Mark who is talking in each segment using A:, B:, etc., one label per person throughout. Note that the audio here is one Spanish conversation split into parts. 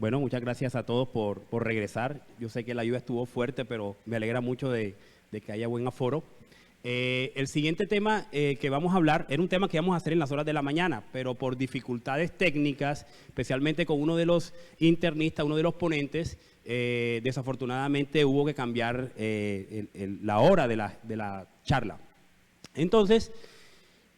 A: Bueno, muchas gracias a todos por regresar. Yo sé que la lluvia estuvo fuerte, pero me alegra mucho de que haya buen aforo. El siguiente tema que vamos a hablar era un tema que íbamos a hacer en las horas de la mañana, pero por dificultades técnicas, especialmente con uno de los internistas, uno de los ponentes, desafortunadamente hubo que cambiar la hora de la charla. Entonces,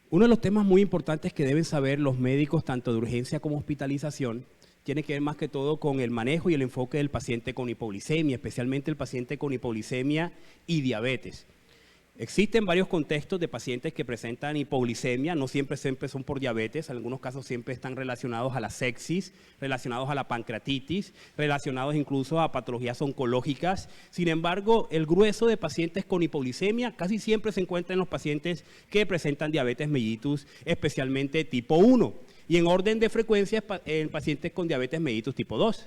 A: uno de los temas muy importantes que deben saber los médicos, tanto de urgencia como hospitalización, tiene que ver más que todo con el manejo y el enfoque del paciente con hipoglicemia, especialmente el paciente con hipoglicemia y diabetes. Existen varios contextos de pacientes que presentan hipoglicemia, no siempre son por diabetes, en algunos casos siempre están relacionados a la sepsis, relacionados a la pancreatitis, relacionados incluso a patologías oncológicas. Sin embargo, el grueso de pacientes con hipoglicemia casi siempre se encuentra en los pacientes que presentan diabetes mellitus, especialmente tipo 1, y en orden de frecuencia en pacientes con diabetes mellitus tipo 2.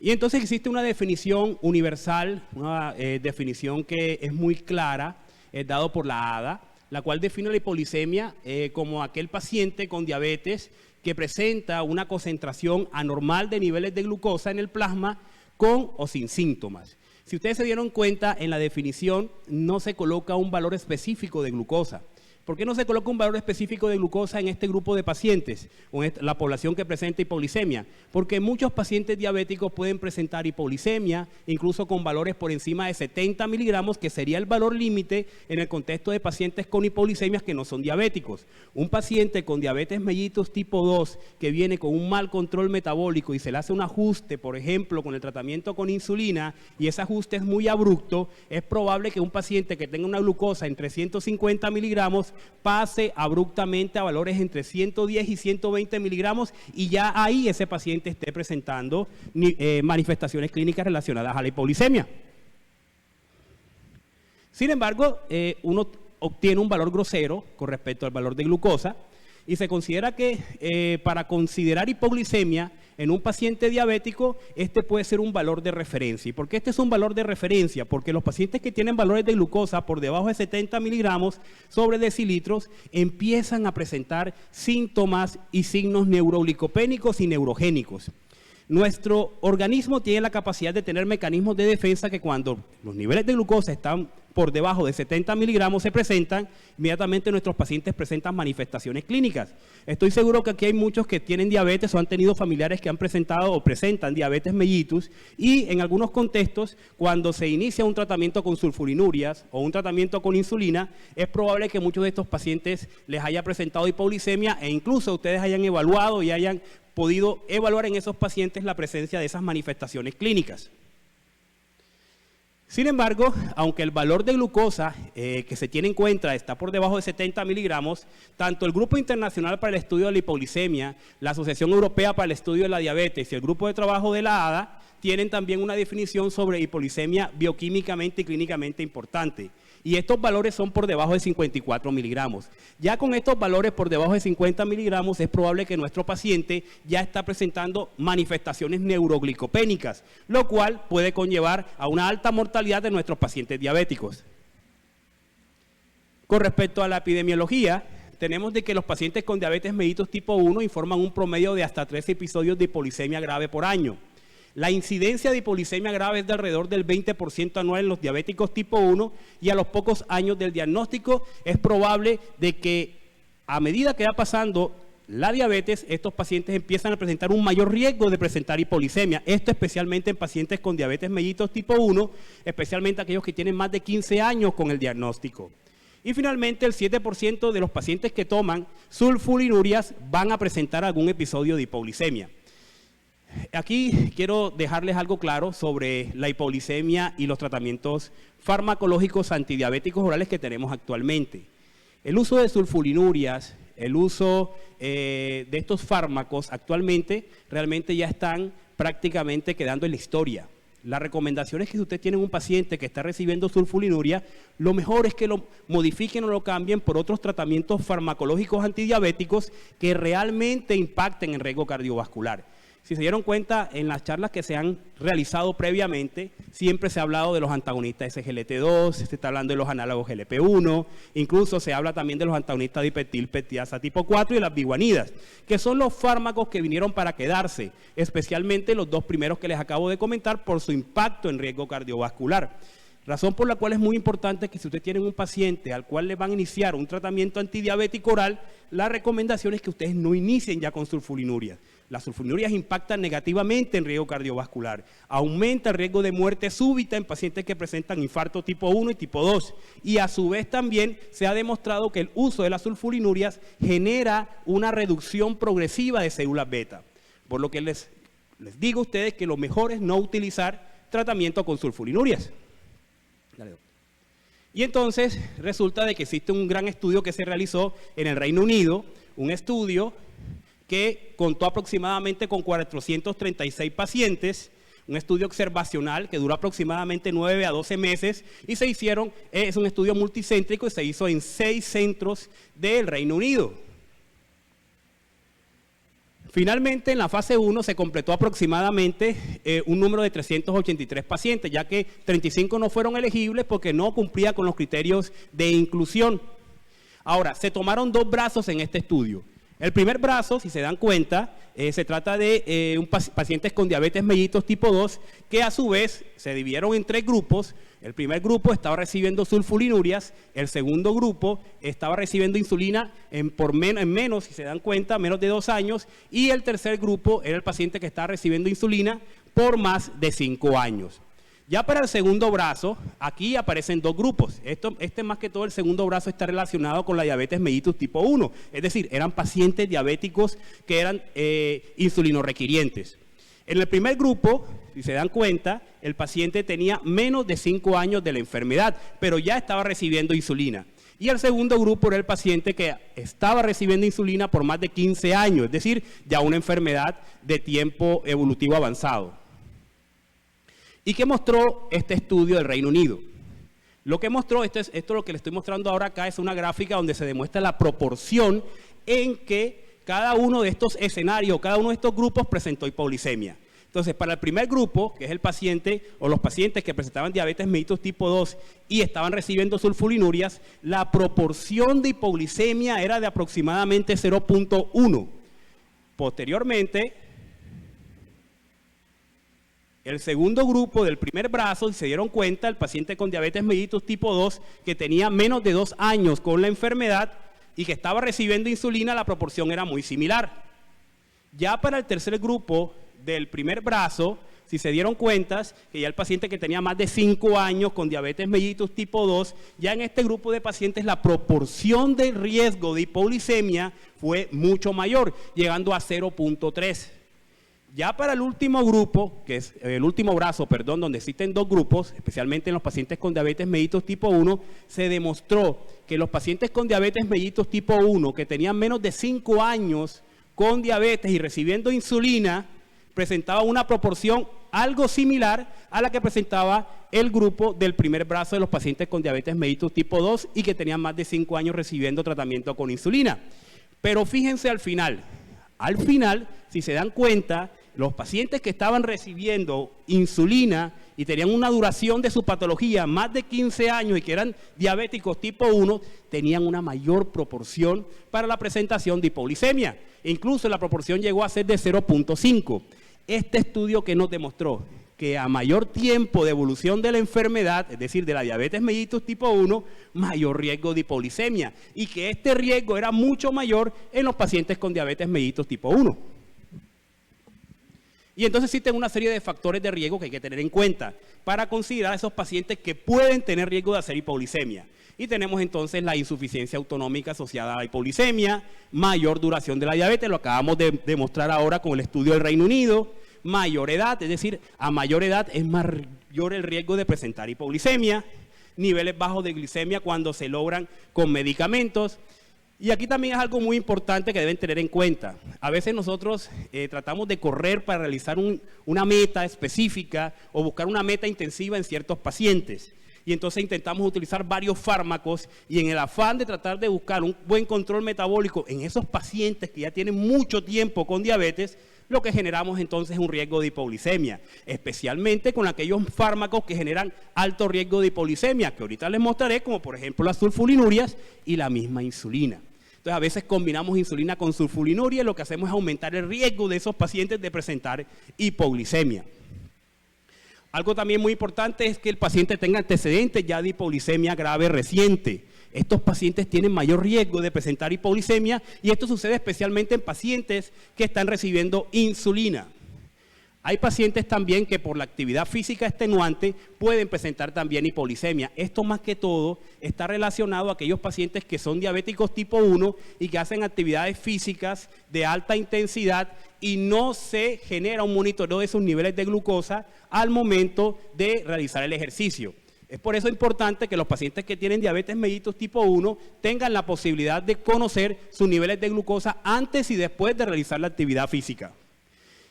A: Y entonces existe una definición universal, una definición que es muy clara, es dado por la ADA, la cual define la hipoglicemia como aquel paciente con diabetes que presenta una concentración anormal de niveles de glucosa en el plasma con o sin síntomas. Si ustedes se dieron cuenta, en la definición no se coloca un valor específico de glucosa. ¿Por qué no se coloca un valor específico de glucosa en este grupo de pacientes, o en la población que presenta hipoglicemia? Porque muchos pacientes diabéticos pueden presentar hipoglicemia, incluso con valores por encima de 70 miligramos, que sería el valor límite en el contexto de pacientes con hipoglicemias que no son diabéticos. Un paciente con diabetes mellitus tipo 2, que viene con un mal control metabólico y se le hace un ajuste, por ejemplo, con el tratamiento con insulina, y ese ajuste es muy abrupto, es probable que un paciente que tenga una glucosa en 350 miligramos pase abruptamente a valores entre 110 y 120 miligramos y ya ahí ese paciente esté presentando manifestaciones clínicas relacionadas a la hipoglicemia. Sin embargo, uno obtiene un valor grosero con respecto al valor de glucosa y se considera que para considerar hipoglicemia en un paciente diabético, este puede ser un valor de referencia. ¿Y por qué este es un valor de referencia? Porque los pacientes que tienen valores de glucosa por debajo de 70 miligramos sobre decilitros empiezan a presentar síntomas y signos neuroglicopénicos y neurogénicos. Nuestro organismo tiene la capacidad de tener mecanismos de defensa que cuando los niveles de glucosa están por debajo de 70 miligramos se presentan, inmediatamente nuestros pacientes presentan manifestaciones clínicas. Estoy seguro que aquí hay muchos que tienen diabetes o han tenido familiares que han presentado o presentan diabetes mellitus y en algunos contextos, cuando se inicia un tratamiento con sulfurinurias o un tratamiento con insulina, es probable que muchos de estos pacientes les haya presentado hipoglicemia e incluso ustedes hayan evaluado y hayan podido evaluar en esos pacientes la presencia de esas manifestaciones clínicas. Sin embargo, aunque el valor de glucosa que se tiene en cuenta está por debajo de 70 miligramos, tanto el Grupo Internacional para el Estudio de la Hipoglicemia, la Asociación Europea para el Estudio de la Diabetes y el Grupo de Trabajo de la ADA tienen también una definición sobre hipoglicemia bioquímicamente y clínicamente importante. Y estos valores son por debajo de 54 miligramos. Ya con estos valores por debajo de 50 miligramos es probable que nuestro paciente ya está presentando manifestaciones neuroglicopénicas, lo cual puede conllevar a una alta mortalidad de nuestros pacientes diabéticos. Con respecto a la epidemiología, tenemos de que los pacientes con diabetes mellitus tipo 1 informan un promedio de hasta 3 episodios de hipoglicemia grave por año. La incidencia de hipoglicemia grave es de alrededor del 20% anual en los diabéticos tipo 1 y a los pocos años del diagnóstico es probable de que a medida que va pasando la diabetes, estos pacientes empiezan a presentar un mayor riesgo de presentar hipoglicemia. Esto especialmente en pacientes con diabetes mellitus tipo 1, especialmente aquellos que tienen más de 15 años con el diagnóstico. Y finalmente el 7% de los pacientes que toman sulfurinurias van a presentar algún episodio de hipoglicemia. Aquí quiero dejarles algo claro sobre la hipoglicemia y los tratamientos farmacológicos antidiabéticos orales que tenemos actualmente. El uso de sulfurinurias, el uso de estos fármacos actualmente realmente ya están prácticamente quedando en la historia. La recomendación es que si usted tiene un paciente que está recibiendo sulfurinuria, lo mejor es que lo modifiquen o lo cambien por otros tratamientos farmacológicos antidiabéticos que realmente impacten en riesgo cardiovascular. Si se dieron cuenta, en las charlas que se han realizado previamente, siempre se ha hablado de los antagonistas SGLT2, se está hablando de los análogos GLP1, incluso se habla también de los antagonistas dipetilpeptidasa tipo 4 y las biguanidas, que son los fármacos que vinieron para quedarse, especialmente los dos primeros que les acabo de comentar por su impacto en riesgo cardiovascular. Razón por la cual es muy importante que si usted tiene un paciente al cual le van a iniciar un tratamiento antidiabético oral, la recomendación es que ustedes no inicien ya con sulfoniluria. Las sulfonurias impactan negativamente en riesgo cardiovascular, aumenta el riesgo de muerte súbita en pacientes que presentan infarto tipo 1 y tipo 2. Y a su vez también se ha demostrado que el uso de las sulfonurias genera una reducción progresiva de células beta. Por lo que les digo a ustedes que lo mejor es no utilizar tratamiento con sulfonurias. Y entonces resulta de que existe un gran estudio que se realizó en el Reino Unido, un estudio que contó aproximadamente con 436 pacientes, un estudio observacional que duró aproximadamente 9 a 12 meses y es un estudio multicéntrico y se hizo en 6 centros del Reino Unido. Finalmente, en la fase 1 se completó aproximadamente un número de 383 pacientes, ya que 35 no fueron elegibles porque no cumplía con los criterios de inclusión. Ahora, se tomaron 2 brazos en este estudio. El primer brazo, si se dan cuenta, se trata de pacientes con diabetes mellitus tipo 2, que a su vez se dividieron en 3 grupos. El primer grupo estaba recibiendo sulfonurias, el segundo grupo estaba recibiendo insulina en menos, si se dan cuenta, menos de 2 años, y el tercer grupo era el paciente que estaba recibiendo insulina por más de 5 años. Ya para el segundo brazo, aquí aparecen 2 grupos. Más que todo el segundo brazo está relacionado con la diabetes mellitus tipo 1. Es decir, eran pacientes diabéticos que eran insulinorequirientes. En el primer grupo, si se dan cuenta, el paciente tenía menos de 5 años de la enfermedad, pero ya estaba recibiendo insulina. Y el segundo grupo era el paciente que estaba recibiendo insulina por más de 15 años, es decir, ya una enfermedad de tiempo evolutivo avanzado. ¿Y qué mostró este estudio del Reino Unido? Lo que mostró, esto lo que le estoy mostrando ahora acá, es una gráfica donde se demuestra la proporción en que cada uno de estos escenarios, cada uno de estos grupos presentó hipoglicemia. Entonces, para el primer grupo, que es el paciente o los pacientes que presentaban diabetes mellitus tipo 2 y estaban recibiendo sulfonurias, la proporción de hipoglicemia era de aproximadamente 0.1. Posteriormente, el segundo grupo del primer brazo, si se dieron cuenta, el paciente con diabetes mellitus tipo 2, que tenía menos de 2 años con la enfermedad y que estaba recibiendo insulina, la proporción era muy similar. Ya para el tercer grupo del primer brazo, si se dieron cuenta, que ya el paciente que tenía más de 5 años con diabetes mellitus tipo 2, ya en este grupo de pacientes la proporción de riesgo de hipoglicemia fue mucho mayor, llegando a 0.3. Ya para el último grupo, que es el último brazo, perdón, donde existen 2 grupos, especialmente en los pacientes con diabetes mellitus tipo 1, se demostró que los pacientes con diabetes mellitus tipo 1, que tenían menos de 5 años con diabetes y recibiendo insulina, presentaba una proporción algo similar a la que presentaba el grupo del primer brazo de los pacientes con diabetes mellitus tipo 2 y que tenían más de 5 años recibiendo tratamiento con insulina. Pero fíjense al final, si se dan cuenta, los pacientes que estaban recibiendo insulina y tenían una duración de su patología más de 15 años y que eran diabéticos tipo 1, tenían una mayor proporción para la presentación de hipoglicemia. Incluso la proporción llegó a ser de 0.5. Este estudio que nos demostró que a mayor tiempo de evolución de la enfermedad, es decir, de la diabetes mellitus tipo 1, mayor riesgo de hipoglicemia, y que este riesgo era mucho mayor en los pacientes con diabetes mellitus tipo 1. Y entonces existen una serie de factores de riesgo que hay que tener en cuenta para considerar a esos pacientes que pueden tener riesgo de hacer hipoglicemia. Y tenemos entonces la insuficiencia autonómica asociada a la hipoglicemia, mayor duración de la diabetes, lo acabamos de demostrar ahora con el estudio del Reino Unido, mayor edad, es decir, a mayor edad es mayor el riesgo de presentar hipoglicemia, niveles bajos de glicemia cuando se logran con medicamentos. Y aquí también es algo muy importante que deben tener en cuenta. A veces nosotros tratamos de correr para realizar una meta específica o buscar una meta intensiva en ciertos pacientes. Y entonces intentamos utilizar varios fármacos y en el afán de tratar de buscar un buen control metabólico en esos pacientes que ya tienen mucho tiempo con diabetes, lo que generamos entonces es un riesgo de hipoglicemia, especialmente con aquellos fármacos que generan alto riesgo de hipoglicemia, que ahorita les mostraré, como por ejemplo las sulfonilurias y la misma insulina. Entonces, a veces combinamos insulina con sulfoniluria y lo que hacemos es aumentar el riesgo de esos pacientes de presentar hipoglicemia. Algo también muy importante es que el paciente tenga antecedentes ya de hipoglicemia grave reciente. Estos pacientes tienen mayor riesgo de presentar hipoglicemia y esto sucede especialmente en pacientes que están recibiendo insulina. Hay pacientes también que por la actividad física extenuante pueden presentar también hipoglicemia. Esto más que todo está relacionado a aquellos pacientes que son diabéticos tipo 1 y que hacen actividades físicas de alta intensidad y no se genera un monitoreo de sus niveles de glucosa al momento de realizar el ejercicio. Es por eso importante que los pacientes que tienen diabetes mellitus tipo 1 tengan la posibilidad de conocer sus niveles de glucosa antes y después de realizar la actividad física.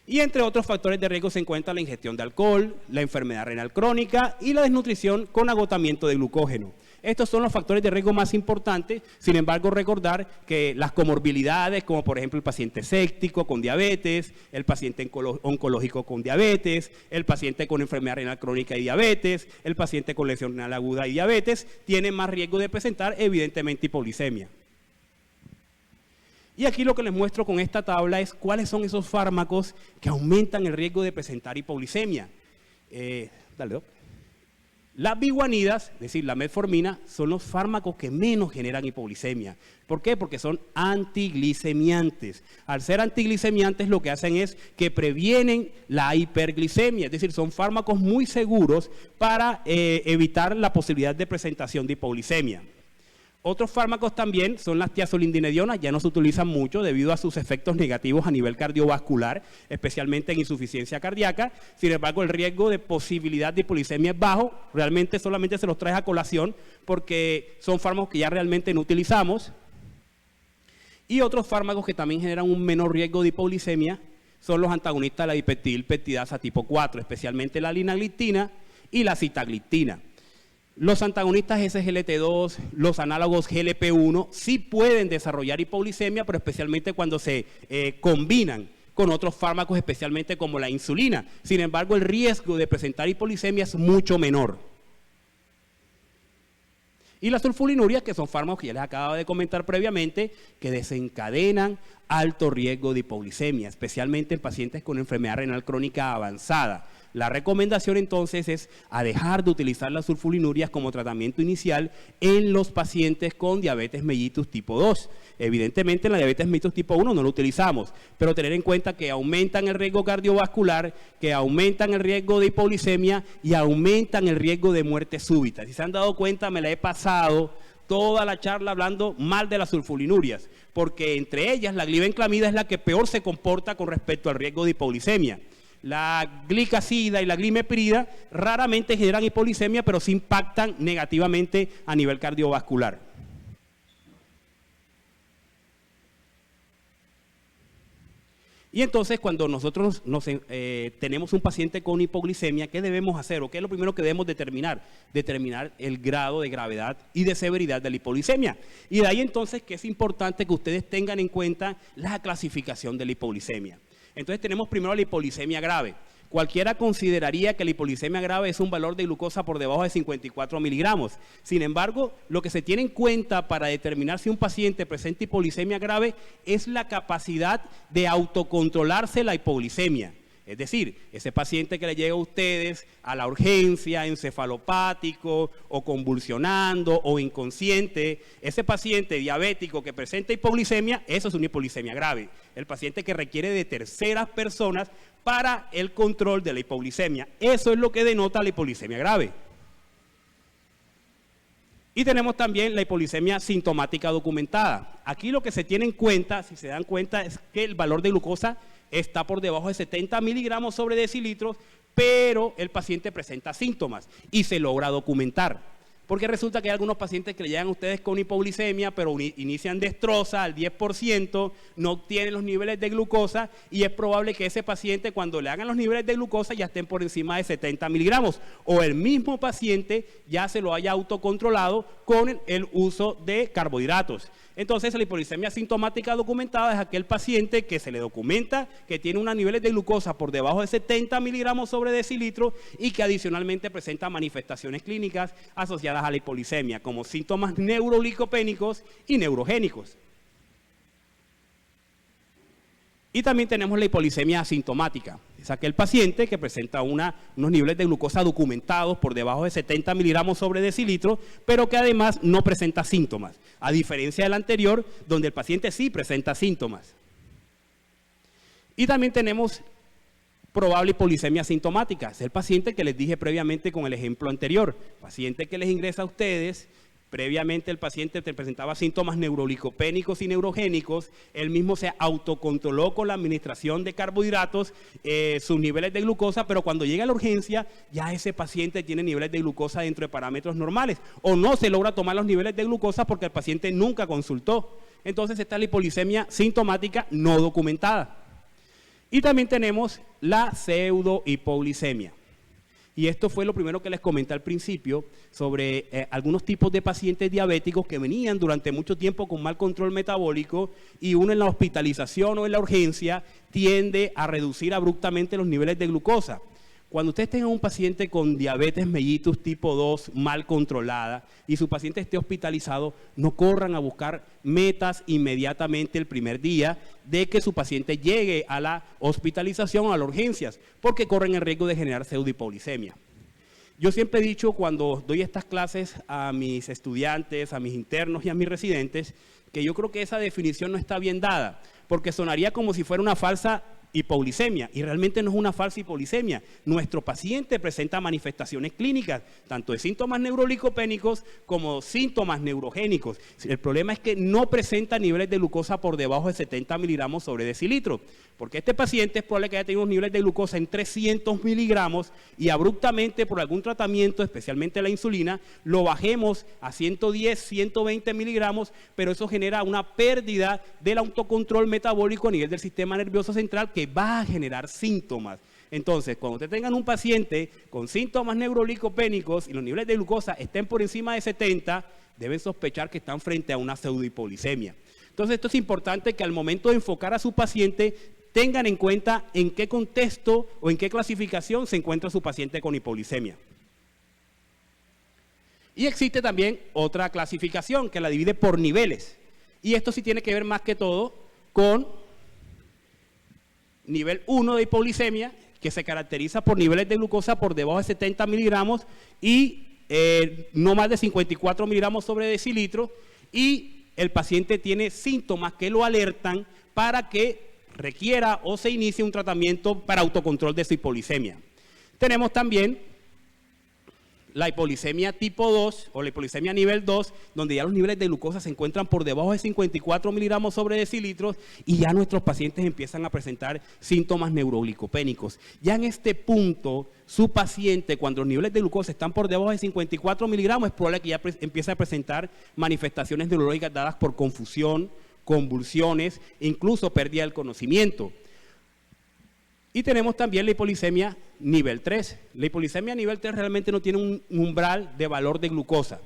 A: Y entre otros factores de riesgo se encuentra la ingestión de alcohol, la enfermedad renal crónica y la desnutrición con agotamiento de glucógeno. Estos son los factores de riesgo más importantes, sin embargo recordar que las comorbilidades, como por ejemplo el paciente séptico con diabetes, el paciente oncológico con diabetes, el paciente con enfermedad renal crónica y diabetes, el paciente con lesión renal aguda y diabetes, tienen más riesgo de presentar evidentemente hipoglicemia. Y aquí lo que les muestro con esta tabla es cuáles son esos fármacos que aumentan el riesgo de presentar hipoglicemia. Las biguanidas, es decir, la metformina, son los fármacos que menos generan hipoglicemia. ¿Por qué? Porque son antiglicemiantes. Al ser antiglicemiantes lo que hacen es que previenen la hiperglicemia, es decir, son fármacos muy seguros para evitar la posibilidad de presentación de hipoglicemia. Otros fármacos también son las tiazolindinedionas, ya no se utilizan mucho debido a sus efectos negativos a nivel cardiovascular, especialmente en insuficiencia cardíaca. Sin embargo, el riesgo de posibilidad de hipoglicemia es bajo, realmente solamente se los trae a colación porque son fármacos que ya realmente no utilizamos. Y otros fármacos que también generan un menor riesgo de hipoglicemia son los antagonistas de la dipeptilpeptidasa tipo 4, especialmente la linagliptina y la sitagliptina. Los antagonistas SGLT2, los análogos GLP-1 sí pueden desarrollar hipoglicemia, pero especialmente cuando se combinan con otros fármacos, especialmente como la insulina. Sin embargo, el riesgo de presentar hipoglicemia es mucho menor. Y las sulfonilurias, que son fármacos que ya les acabo de comentar previamente, que desencadenan alto riesgo de hipoglicemia, especialmente en pacientes con enfermedad renal crónica avanzada. La recomendación entonces es a dejar de utilizar las sulfonilurias como tratamiento inicial en los pacientes con diabetes mellitus tipo 2. Evidentemente en la diabetes mellitus tipo 1 no lo utilizamos, pero tener en cuenta que aumentan el riesgo cardiovascular, que aumentan el riesgo de hipoglicemia y aumentan el riesgo de muerte súbita. Si se han dado cuenta, me la he pasado toda la charla hablando mal de las sulfonilurias, porque entre ellas la glibenclamida es la que peor se comporta con respecto al riesgo de hipoglicemia. La glicazida y la glimepirida raramente generan hipoglicemia, pero sí impactan negativamente a nivel cardiovascular. Y entonces cuando nosotros tenemos un paciente con hipoglicemia, ¿qué debemos hacer? ¿O qué es lo primero que debemos determinar? Determinar el grado de gravedad y de severidad de la hipoglicemia. Y de ahí entonces que es importante que ustedes tengan en cuenta la clasificación de la hipoglicemia. Entonces tenemos primero la hipoglicemia grave. Cualquiera consideraría que la hipoglicemia grave es un valor de glucosa por debajo de 54 miligramos. Sin embargo, lo que se tiene en cuenta para determinar si un paciente presenta hipoglicemia grave es la capacidad de autocontrolarse la hipoglicemia. Es decir, ese paciente que le llega a ustedes a la urgencia, encefalopático o convulsionando o inconsciente, ese paciente diabético que presenta hipoglicemia, eso es una hipoglicemia grave. El paciente que requiere de terceras personas para el control de la hipoglicemia. Eso es lo que denota la hipoglicemia grave. Y tenemos también la hipoglicemia sintomática documentada. Aquí lo que se tiene en cuenta, si se dan cuenta, es que el valor de glucosa está por debajo de 70 miligramos sobre decilitros, pero el paciente presenta síntomas y se logra documentar. Porque resulta que hay algunos pacientes que le llegan a ustedes con hipoglicemia, pero inician destroza al 10%, no tienen los niveles de glucosa y es probable que ese paciente cuando le hagan los niveles de glucosa ya estén por encima de 70 miligramos o el mismo paciente ya se lo haya autocontrolado con el uso de carbohidratos. Entonces, la hipoglicemia sintomática documentada es aquel paciente que se le documenta que tiene unos niveles de glucosa por debajo de 70 miligramos sobre decilitro y que adicionalmente presenta manifestaciones clínicas asociadas a la hipoglicemia, como síntomas neuroglicopénicos y neurogénicos. Y también tenemos la hipoglicemia asintomática. Es aquel paciente que presenta unos niveles de glucosa documentados por debajo de 70 miligramos sobre decilitro, pero que además no presenta síntomas, a diferencia del anterior, donde el paciente sí presenta síntomas. Y también tenemos probable hipoglicemia asintomática. Es el paciente que les dije previamente con el ejemplo anterior. Paciente que les ingresa a ustedes. Previamente el paciente presentaba síntomas neuroglicopénicos y neurogénicos, él mismo se autocontroló con la administración de carbohidratos sus niveles de glucosa, pero cuando llega a la urgencia ya ese paciente tiene niveles de glucosa dentro de parámetros normales o no se logra tomar los niveles de glucosa porque el paciente nunca consultó. Entonces está la hipoglicemia sintomática no documentada. Y también tenemos la pseudohipoglicemia. Y esto fue lo primero que les comenté al principio sobre algunos tipos de pacientes diabéticos que venían durante mucho tiempo con mal control metabólico y uno en la hospitalización o en la urgencia tiende a reducir abruptamente los niveles de glucosa. Cuando ustedes tengan un paciente con diabetes mellitus tipo 2 mal controlada y su paciente esté hospitalizado, no corran a buscar metas inmediatamente el primer día de que su paciente llegue a la hospitalización o a las urgencias, porque corren el riesgo de generar pseudohipoglicemia. Yo siempre he dicho cuando doy estas clases a mis estudiantes, a mis internos y a mis residentes, que yo creo que esa definición no está bien dada, porque sonaría como si fuera una falsa hipoglicemia, y realmente no es una falsa hipoglicemia. Nuestro paciente presenta manifestaciones clínicas, tanto de síntomas neuroglicopénicos como síntomas neurogénicos. El problema es que no presenta niveles de glucosa por debajo de 70 miligramos sobre decilitro, porque este paciente es probable que haya tenido unos niveles de glucosa en 300 miligramos y abruptamente por algún tratamiento, especialmente la insulina, lo bajemos a 110, 120 miligramos, pero eso genera una pérdida del autocontrol metabólico a nivel del sistema nervioso central que va a generar síntomas. Entonces, cuando ustedes tengan un paciente con síntomas neuroglicopénicos y los niveles de glucosa estén por encima de 70, deben sospechar que están frente a una pseudohipoglicemia. Entonces, esto es importante que al momento de enfocar a su paciente tengan en cuenta en qué contexto o en qué clasificación se encuentra su paciente con hipoglicemia. Y existe también otra clasificación que la divide por niveles. Y esto sí tiene que ver más que todo con nivel 1 de hipoglicemia, que se caracteriza por niveles de glucosa por debajo de 70 miligramos y no más de 54 miligramos sobre decilitro, y el paciente tiene síntomas que lo alertan para que requiera o se inicie un tratamiento para autocontrol de su hipoglicemia. Tenemos también la hipoglicemia tipo 2 o la hipoglicemia nivel 2, donde ya los niveles de glucosa se encuentran por debajo de 54 miligramos sobre decilitros y ya nuestros pacientes empiezan a presentar síntomas neuroglicopénicos. Ya en este punto, su paciente, cuando los niveles de glucosa están por debajo de 54 miligramos, es probable que ya empiece a presentar manifestaciones neurológicas dadas por confusión, convulsiones, incluso pérdida del conocimiento. Y tenemos también la hipoglicemia nivel 3. La hipoglicemia nivel 3 realmente no tiene un umbral de valor de glucosa,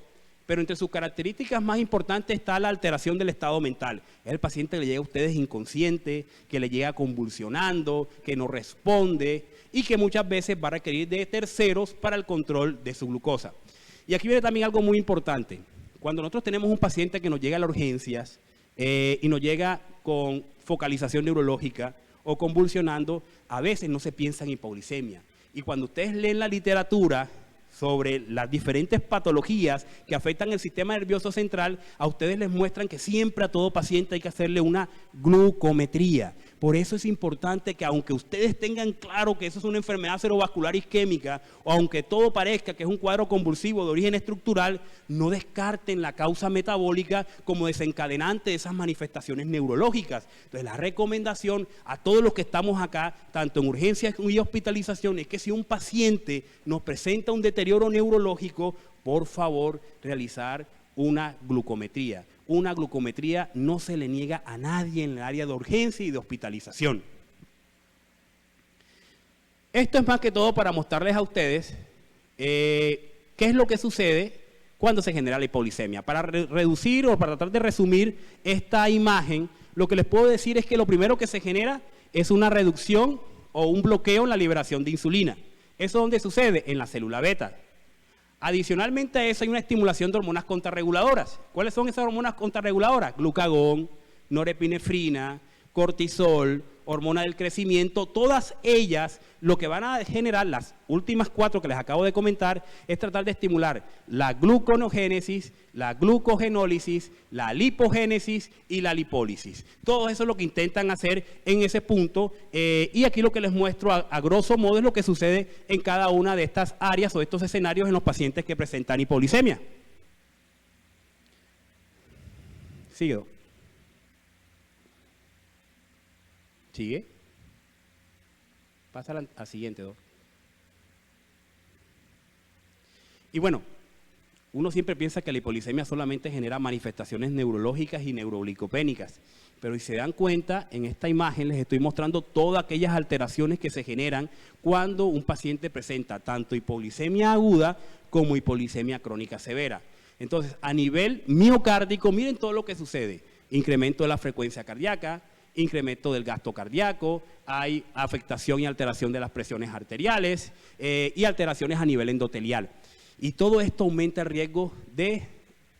A: pero entre sus características más importantes está la alteración del estado mental. Es el paciente que le llega a ustedes inconsciente, que le llega convulsionando, que no responde y que muchas veces va a requerir de terceros para el control de su glucosa. Y aquí viene también algo muy importante. Cuando nosotros tenemos un paciente que nos llega a las urgencias y nos llega con focalización neurológica o convulsionando, a veces no se piensa en hipoglicemia. Y cuando ustedes leen la literatura sobre las diferentes patologías que afectan el sistema nervioso central, a ustedes les muestran que siempre a todo paciente hay que hacerle una glucometría. Por eso es importante que aunque ustedes tengan claro que eso es una enfermedad cerebrovascular isquémica, o aunque todo parezca que es un cuadro convulsivo de origen estructural, no descarten la causa metabólica como desencadenante de esas manifestaciones neurológicas. Entonces la recomendación a todos los que estamos acá, tanto en urgencias y hospitalización, es que si un paciente nos presenta un deterioro deterioro neurológico, por favor, realizar una glucometría. Una glucometría no se le niega a nadie en el área de urgencia y de hospitalización. Esto es más que todo para mostrarles a ustedes qué es lo que sucede cuando se genera la hipoglicemia. Para reducir o para tratar de resumir esta imagen, lo que les puedo decir es que lo primero que se genera es una reducción o un bloqueo en la liberación de insulina. ¿Eso dónde sucede? En la célula beta. Adicionalmente a eso hay una estimulación de hormonas contrarreguladoras. ¿Cuáles son esas hormonas contrarreguladoras? Glucagón, norepinefrina, cortisol, hormona del crecimiento. Todas ellas lo que van a generar, las últimas 4 que les acabo de comentar, es tratar de estimular la gluconogénesis, la glucogenólisis, la lipogénesis y la lipólisis. Todo eso es lo que intentan hacer en ese punto y aquí lo que les muestro a grosso modo es lo que sucede en cada una de estas áreas o estos escenarios en los pacientes que presentan hipoglicemia. Sigue. Sigue. Pasa al siguiente, Doc. Y bueno, uno siempre piensa que la hipoglicemia solamente genera manifestaciones neurológicas y neuroglicopénicas, pero si se dan cuenta, en esta imagen les estoy mostrando todas aquellas alteraciones que se generan cuando un paciente presenta tanto hipoglicemia aguda como hipoglicemia crónica severa. Entonces, a nivel miocárdico, miren todo lo que sucede. Incremento de la frecuencia cardíaca, incremento del gasto cardíaco, hay afectación y alteración de las presiones arteriales y alteraciones a nivel endotelial. Y todo esto aumenta el riesgo de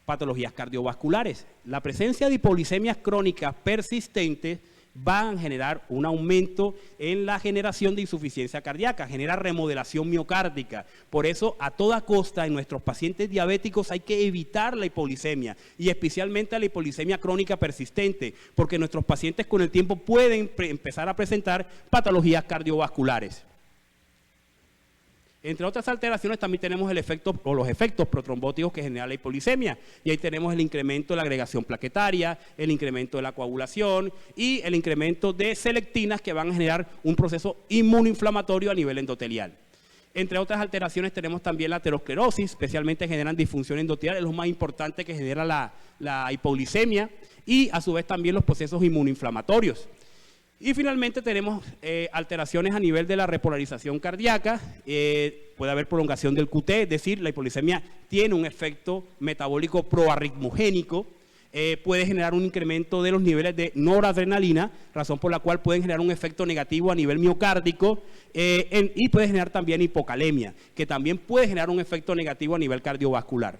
A: patologías cardiovasculares. La presencia de hipoglicemias crónicas persistentes van a generar un aumento en la generación de insuficiencia cardíaca, genera remodelación miocárdica. Por eso, a toda costa, en nuestros pacientes diabéticos hay que evitar la hipoglicemia y especialmente la hipoglicemia crónica persistente, porque nuestros pacientes con el tiempo pueden empezar a presentar patologías cardiovasculares. Entre otras alteraciones también tenemos el efecto o los efectos protrombóticos que genera la hipoglicemia. Y ahí tenemos el incremento de la agregación plaquetaria, el incremento de la coagulación y el incremento de selectinas que van a generar un proceso inmunoinflamatorio a nivel endotelial. Entre otras alteraciones tenemos también la aterosclerosis, especialmente generan disfunción endotelial, es lo más importante que genera la hipoglicemia y a su vez también los procesos inmunoinflamatorios. Y finalmente tenemos alteraciones a nivel de la repolarización cardíaca, puede haber prolongación del QT, es decir, la hipoglicemia tiene un efecto metabólico proarritmogénico, puede generar un incremento de los niveles de noradrenalina, razón por la cual pueden generar un efecto negativo a nivel miocárdico y puede generar también hipocalemia, que también puede generar un efecto negativo a nivel cardiovascular.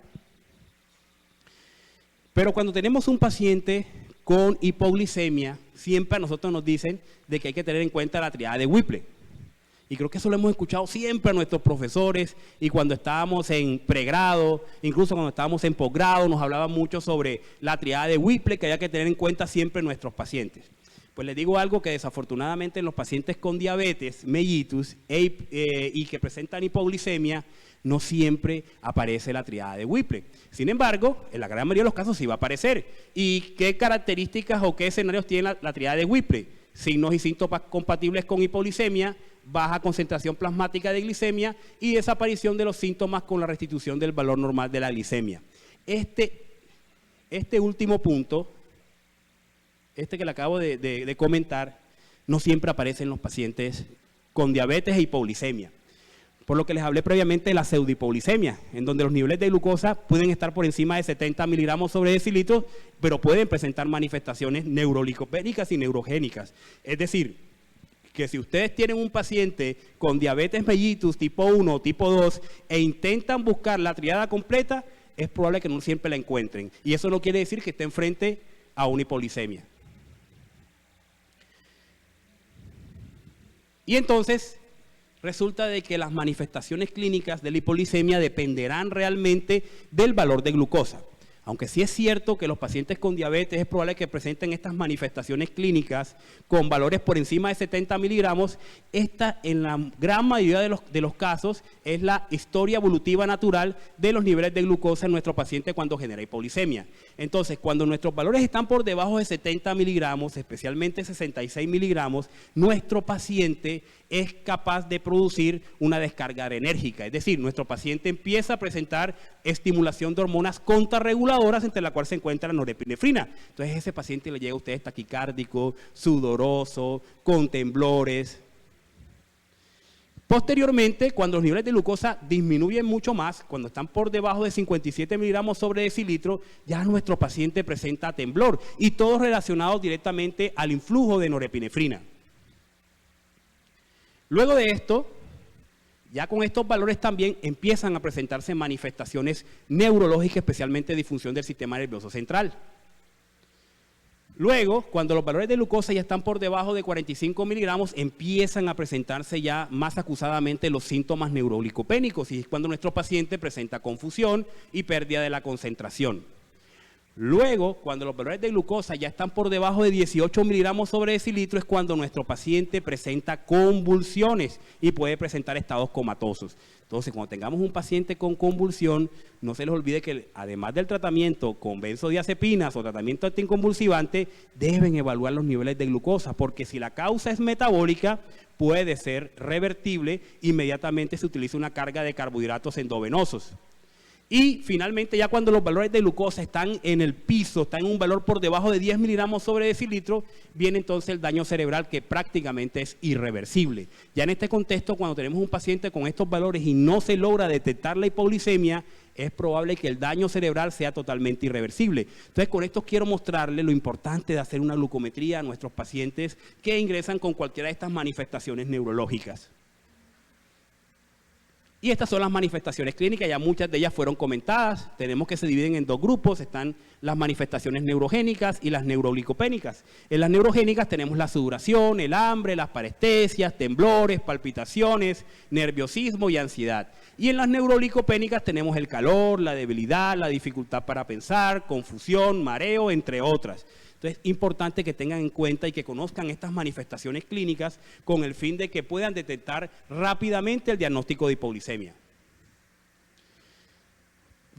A: Pero cuando tenemos un paciente con hipoglicemia, siempre a nosotros nos dicen de que hay que tener en cuenta la triada de Whipple. Y creo que eso lo hemos escuchado siempre a nuestros profesores y cuando estábamos en pregrado, incluso cuando estábamos en posgrado, nos hablaban mucho sobre la triada de Whipple que hay que tener en cuenta siempre en nuestros pacientes. Pues les digo algo que desafortunadamente en los pacientes con diabetes mellitus y que presentan hipoglicemia, no siempre aparece la triada de Whipple. Sin embargo, en la gran mayoría de los casos sí va a aparecer. ¿Y qué características o qué escenarios tiene la triada de Whipple? Signos y síntomas compatibles con hipoglicemia, baja concentración plasmática de glicemia y desaparición de los síntomas con la restitución del valor normal de la glicemia. Este último punto, que le acabo de comentar, no siempre aparece en los pacientes con diabetes e hipoglicemia. Por lo que les hablé previamente de la pseudohipoglicemia, en donde los niveles de glucosa pueden estar por encima de 70 miligramos sobre decilitro, pero pueden presentar manifestaciones neurolicopénicas y neurogénicas. Es decir, que si ustedes tienen un paciente con diabetes mellitus tipo 1 o tipo 2 e intentan buscar la triada completa, es probable que no siempre la encuentren. Y eso no quiere decir que estén frente a una hipoglicemia. Y entonces resulta de que las manifestaciones clínicas de la hipoglicemia dependerán realmente del valor de glucosa. Aunque sí es cierto que los pacientes con diabetes es probable que presenten estas manifestaciones clínicas con valores por encima de 70 miligramos, esta en la gran mayoría de los casos es la historia evolutiva natural de los niveles de glucosa en nuestro paciente cuando genera hipoglicemia. Entonces, cuando nuestros valores están por debajo de 70 miligramos, especialmente 66 miligramos, nuestro paciente es capaz de producir una descarga adrenérgica. Es decir, nuestro paciente empieza a presentar estimulación de hormonas contrarreguladoras, entre las cuales se encuentra la norepinefrina. Entonces, ese paciente le llega a usted taquicárdico, sudoroso, con temblores. Posteriormente, cuando los niveles de glucosa disminuyen mucho más, cuando están por debajo de 57 miligramos sobre decilitro, ya nuestro paciente presenta temblor, y todo relacionado directamente al influjo de norepinefrina. Luego de esto, ya con estos valores también empiezan a presentarse manifestaciones neurológicas, especialmente disfunción del sistema nervioso central. Luego, cuando los valores de glucosa ya están por debajo de 45 miligramos, empiezan a presentarse ya más acusadamente los síntomas neuroglicopénicos, y es cuando nuestro paciente presenta confusión y pérdida de la concentración. Luego, cuando los valores de glucosa ya están por debajo de 18 miligramos sobre decilitro, es cuando nuestro paciente presenta convulsiones y puede presentar estados comatosos. Entonces, cuando tengamos un paciente con convulsión, no se les olvide que además del tratamiento con benzodiazepinas o tratamiento anticonvulsivante, deben evaluar los niveles de glucosa, porque si la causa es metabólica, puede ser revertible. Inmediatamente se utiliza una carga de carbohidratos endovenosos. Y finalmente, ya cuando los valores de glucosa están en el piso, están en un valor por debajo de 10 miligramos sobre decilitro, viene entonces el daño cerebral, que prácticamente es irreversible. Ya en este contexto, cuando tenemos un paciente con estos valores y no se logra detectar la hipoglicemia, es probable que el daño cerebral sea totalmente irreversible. Entonces, con esto quiero mostrarles lo importante de hacer una glucometría a nuestros pacientes que ingresan con cualquiera de estas manifestaciones neurológicas. Y estas son las manifestaciones clínicas, ya muchas de ellas fueron comentadas. Tenemos que se dividen en dos grupos, están las manifestaciones neurogénicas y las neuroglicopénicas. En las neurogénicas tenemos la sudoración, el hambre, las parestesias, temblores, palpitaciones, nerviosismo y ansiedad. Y en las neuroglicopénicas tenemos el calor, la debilidad, la dificultad para pensar, confusión, mareo, entre otras. Entonces, es importante que tengan en cuenta y que conozcan estas manifestaciones clínicas con el fin de que puedan detectar rápidamente el diagnóstico de hipoglicemia.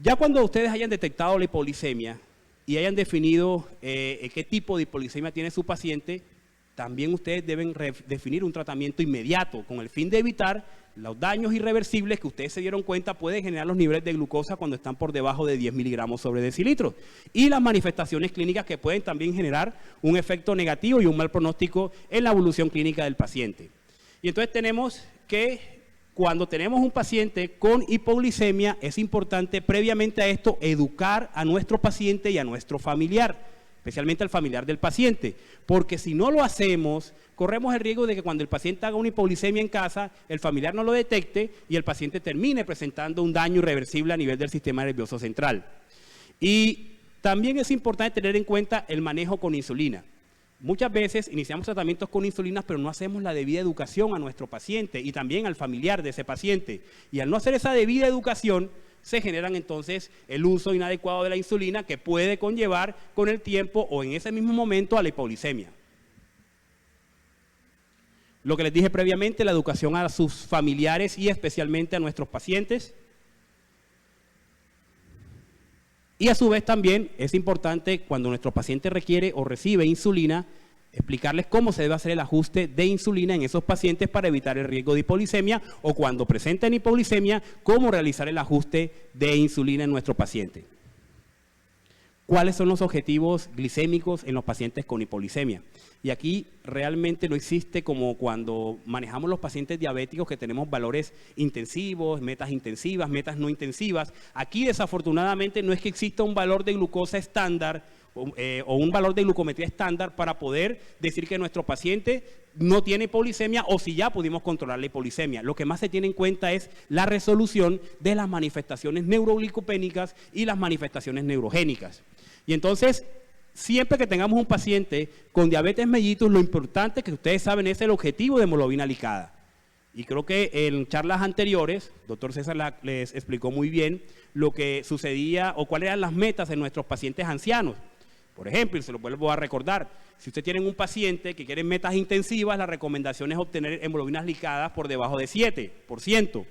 A: Ya cuando ustedes hayan detectado la hipoglicemia y hayan definido qué tipo de hipoglicemia tiene su paciente, también ustedes deben definir un tratamiento inmediato con el fin de evitar los daños irreversibles que ustedes se dieron cuenta pueden generar los niveles de glucosa cuando están por debajo de 10 miligramos sobre decilitro. Y las manifestaciones clínicas que pueden también generar un efecto negativo y un mal pronóstico en la evolución clínica del paciente. Y entonces tenemos que cuando tenemos un paciente con hipoglicemia, es importante previamente a esto educar a nuestro paciente y a nuestro familiar, especialmente al familiar del paciente, porque si no lo hacemos, corremos el riesgo de que cuando el paciente haga una hipoglicemia en casa, el familiar no lo detecte y el paciente termine presentando un daño irreversible a nivel del sistema nervioso central. Y también es importante tener en cuenta el manejo con insulina. Muchas veces iniciamos tratamientos con insulinas, pero no hacemos la debida educación a nuestro paciente y también al familiar de ese paciente. Y al no hacer esa debida educación, se generan entonces el uso inadecuado de la insulina, que puede conllevar con el tiempo o en ese mismo momento a la hipoglicemia. Lo que les dije previamente, la educación a sus familiares y especialmente a nuestros pacientes. Y a su vez también es importante, cuando nuestro paciente requiere o recibe insulina, explicarles cómo se debe hacer el ajuste de insulina en esos pacientes para evitar el riesgo de hipoglicemia, o cuando presenten hipoglicemia, cómo realizar el ajuste de insulina en nuestro paciente. ¿Cuáles son los objetivos glicémicos en los pacientes con hipoglicemia? Y aquí realmente no existe como cuando manejamos los pacientes diabéticos, que tenemos valores intensivos, metas intensivas, metas no intensivas. Aquí desafortunadamente no es que exista un valor de glucosa estándar o un valor de glucometría estándar para poder decir que nuestro paciente no tiene hipoglicemia o si ya pudimos controlar la hipoglicemia. Lo que más se tiene en cuenta es la resolución de las manifestaciones neuroglicopénicas y las manifestaciones neurogénicas. Y entonces, siempre que tengamos un paciente con diabetes mellitus, lo importante que ustedes saben es el objetivo de hemoglobina glicada. Y creo que en charlas anteriores, doctor César les explicó muy bien lo que sucedía o cuáles eran las metas de nuestros pacientes ancianos. Por ejemplo, y se lo vuelvo a recordar, si usted tiene un paciente que quiere metas intensivas, la recomendación es obtener hemoglobinas glicada por debajo de 7%.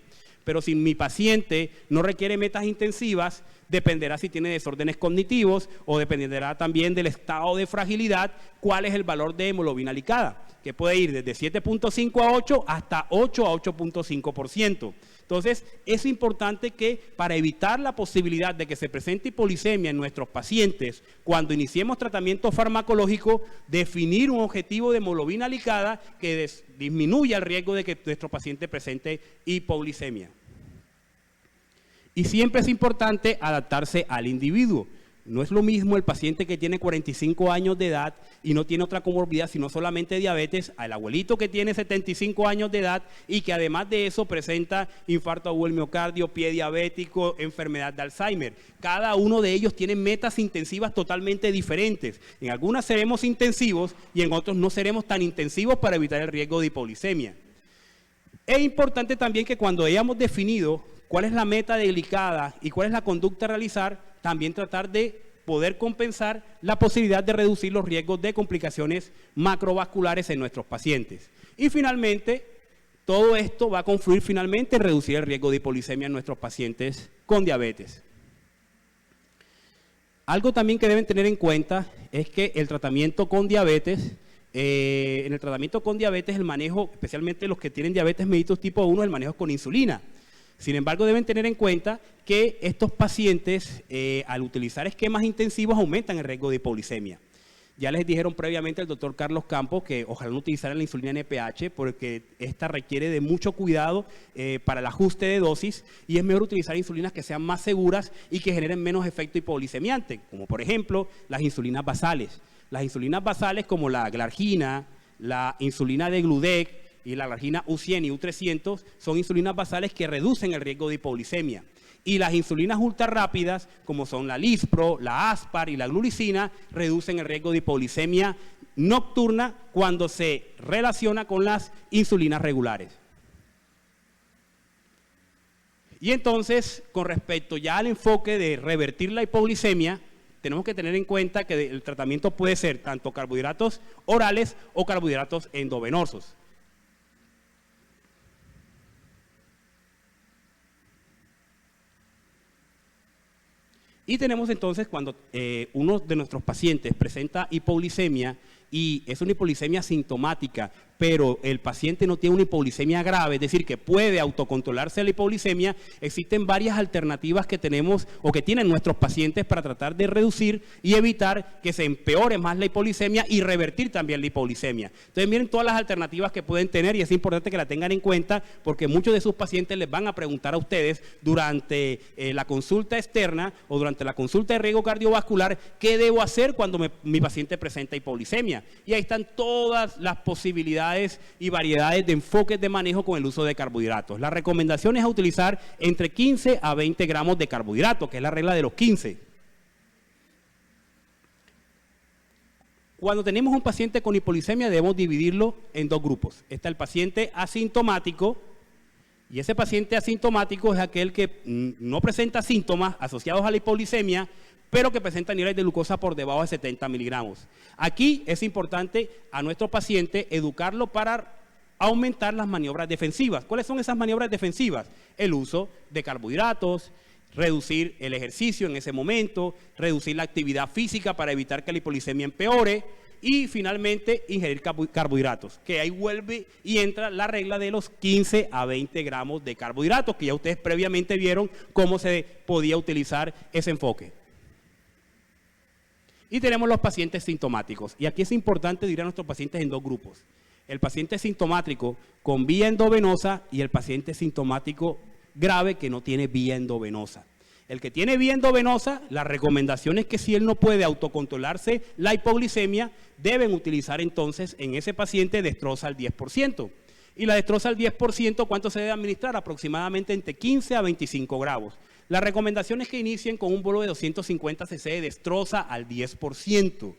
A: Pero si mi paciente no requiere metas intensivas, dependerá si tiene desórdenes cognitivos o dependerá también del estado de fragilidad, cuál es el valor de hemoglobina glicada, que puede ir desde 7.5 a 8 hasta 8 a 8.5%. Entonces, es importante que para evitar la posibilidad de que se presente hipolicemia en nuestros pacientes, cuando iniciemos tratamiento farmacológico, definir un objetivo de hemoglobina glicada que disminuya el riesgo de que nuestro paciente presente hipoglicemia. Y siempre es importante adaptarse al individuo. No es lo mismo el paciente que tiene 45 años de edad y no tiene otra comorbilidad, sino solamente diabetes, al abuelito que tiene 75 años de edad y que además de eso presenta infarto agudo del miocardio, pie diabético, enfermedad de Alzheimer. Cada uno de ellos tiene metas intensivas totalmente diferentes. En algunas seremos intensivos y en otros no seremos tan intensivos para evitar el riesgo de hipoglicemia. Es importante también que cuando hayamos definido cuál es la meta de glicada y cuál es la conducta a realizar, también tratar de poder compensar la posibilidad de reducir los riesgos de complicaciones macrovasculares en nuestros pacientes. Y finalmente, todo esto va a confluir finalmente en reducir el riesgo de hipoglicemia en nuestros pacientes con diabetes. Algo también que deben tener en cuenta es que el tratamiento con diabetes, en el tratamiento con diabetes, el manejo, especialmente los que tienen diabetes mellitus tipo 1, el manejo es con insulina. Sin embargo, deben tener en cuenta que estos pacientes, al utilizar esquemas intensivos, aumentan el riesgo de hipoglicemia. Ya les dijeron previamente el doctor Carlos Campos que ojalá no utilizaran la insulina NPH porque esta requiere de mucho cuidado para el ajuste de dosis y es mejor utilizar insulinas que sean más seguras y que generen menos efecto hipoglicemiante, como por ejemplo las insulinas basales. Las insulinas basales como la glargina, la insulina de Gludec, y la glargina U100 y U300 son insulinas basales que reducen el riesgo de hipoglicemia. Y las insulinas ultra rápidas, como son la Lispro, la Aspar y la glulicina, reducen el riesgo de hipoglicemia nocturna cuando se relaciona con las insulinas regulares. Y entonces, con respecto ya al enfoque de revertir la hipoglicemia, tenemos que tener en cuenta que el tratamiento puede ser tanto carbohidratos orales o carbohidratos endovenosos. Y tenemos entonces cuando uno de nuestros pacientes presenta hipoglicemia y es una hipoglicemia sintomática, pero el paciente no tiene una hipoglicemia grave, es decir, que puede autocontrolarse la hipoglicemia, existen varias alternativas que tenemos o que tienen nuestros pacientes para tratar de reducir y evitar que se empeore más la hipoglicemia y revertir también la hipoglicemia. Entonces miren todas las alternativas que pueden tener y es importante que la tengan en cuenta porque muchos de sus pacientes les van a preguntar a ustedes durante la consulta externa o durante la consulta de riesgo cardiovascular qué debo hacer cuando mi paciente presenta hipoglicemia. Y ahí están todas las posibilidades y variedades de enfoques de manejo con el uso de carbohidratos. La recomendación es utilizar entre 15 a 20 gramos de carbohidratos, que es la regla de los 15. Cuando tenemos un paciente con hipoglicemia debemos dividirlo en dos grupos. Está el paciente asintomático y ese paciente asintomático es aquel que no presenta síntomas asociados a la hipoglicemia, pero que presenta niveles de glucosa por debajo de 70 miligramos. Aquí es importante a nuestro paciente educarlo para aumentar las maniobras defensivas. ¿Cuáles son esas maniobras defensivas? El uso de carbohidratos, reducir el ejercicio en ese momento, reducir la actividad física para evitar que la hipoglicemia empeore y finalmente ingerir carbohidratos, que ahí vuelve y entra la regla de los 15 a 20 gramos de carbohidratos, que ya ustedes previamente vieron cómo se podía utilizar ese enfoque. Y tenemos los pacientes sintomáticos. Y aquí es importante dividir a nuestros pacientes en dos grupos. El paciente sintomático con vía endovenosa y el paciente sintomático grave que no tiene vía endovenosa. El que tiene vía endovenosa, la recomendación es que si él no puede autocontrolarse la hipoglicemia, deben utilizar entonces en ese paciente dextrosa al 10%. Y la dextrosa al 10%, ¿cuánto se debe administrar? Aproximadamente entre 15 a 25 gramos. La recomendación es que inicien con un bolo de 250 cc de dextrosa al 10%.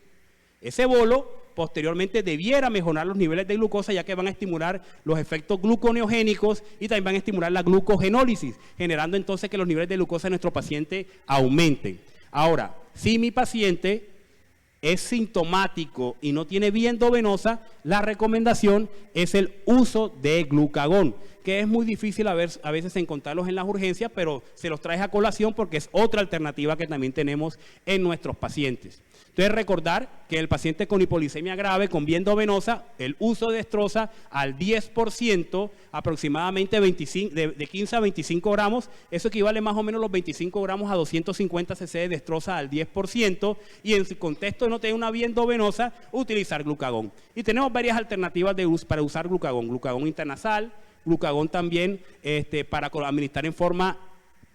A: Ese bolo posteriormente debiera mejorar los niveles de glucosa, ya que van a estimular los efectos gluconeogénicos y también van a estimular la glucogenólisis, generando entonces que los niveles de glucosa de nuestro paciente aumenten. Ahora, si mi paciente es sintomático y no tiene vía endovenosa, la recomendación es el uso de glucagón, que es muy difícil a veces encontrarlos en las urgencias, pero se los trae a colación porque es otra alternativa que también tenemos en nuestros pacientes. Entonces, recordar que el paciente con hipolisemia grave, con vía endovenosa, el uso de dextrosa al 10%, aproximadamente de 15 a 25 gramos, eso equivale más o menos los 25 gramos a 250 cc de dextrosa al 10%, y en su contexto de no tener una vía endovenosa, utilizar glucagón. Y tenemos varias alternativas para usar glucagón: glucagón intranasal, glucagón también para administrar en forma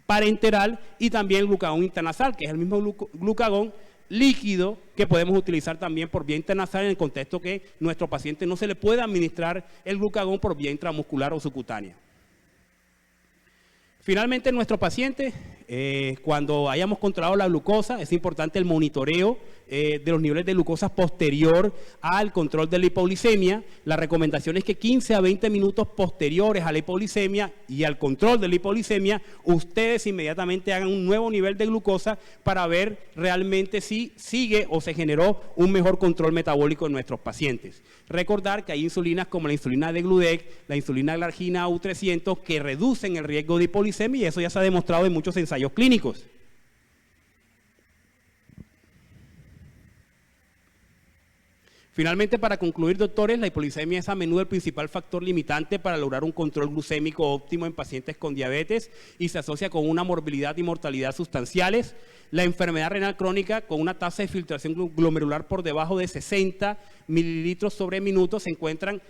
A: parenteral, y también el glucagón intranasal, que es el mismo glucagón líquido que podemos utilizar también por vía intranasal en el contexto que nuestro paciente no se le puede administrar el glucagón por vía intramuscular o subcutánea. Finalmente, en nuestro paciente, cuando hayamos controlado la glucosa, es importante el monitoreo de los niveles de glucosa posterior al control de la hipoglicemia. La recomendación es que 15 a 20 minutos posteriores a la hipoglicemia y al control de la hipoglicemia, ustedes inmediatamente hagan un nuevo nivel de glucosa para ver realmente si sigue o se generó un mejor control metabólico en nuestros pacientes. Recordar que hay insulinas como la insulina de Gludec, la insulina glargina U300, que reducen el riesgo de hipoglicemia, y eso ya se ha demostrado en muchos ensayos clínicos. Finalmente, para concluir, doctores, la hipoglicemia es a menudo el principal factor limitante para lograr un control glucémico óptimo en pacientes con diabetes y se asocia con una morbilidad y mortalidad sustanciales. La enfermedad renal crónica, con una tasa de filtración glomerular por debajo de 60 mililitros sobre minuto, se encuentran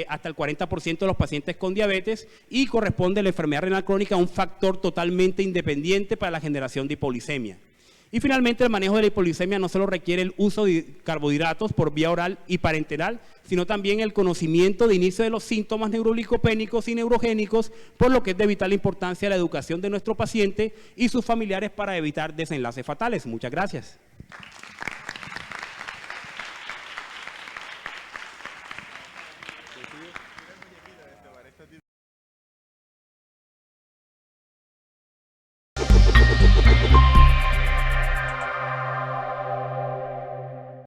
A: hasta el 40% de los pacientes con diabetes, y corresponde la enfermedad renal crónica a un factor totalmente independiente para la generación de hipoglicemia. Y finalmente, el manejo de la hipoglicemia no solo requiere el uso de carbohidratos por vía oral y parenteral, sino también el conocimiento de inicio de los síntomas neuroglicopénicos y neurogénicos, por lo que es de vital importancia la educación de nuestro paciente y sus familiares para evitar desenlaces fatales. Muchas gracias.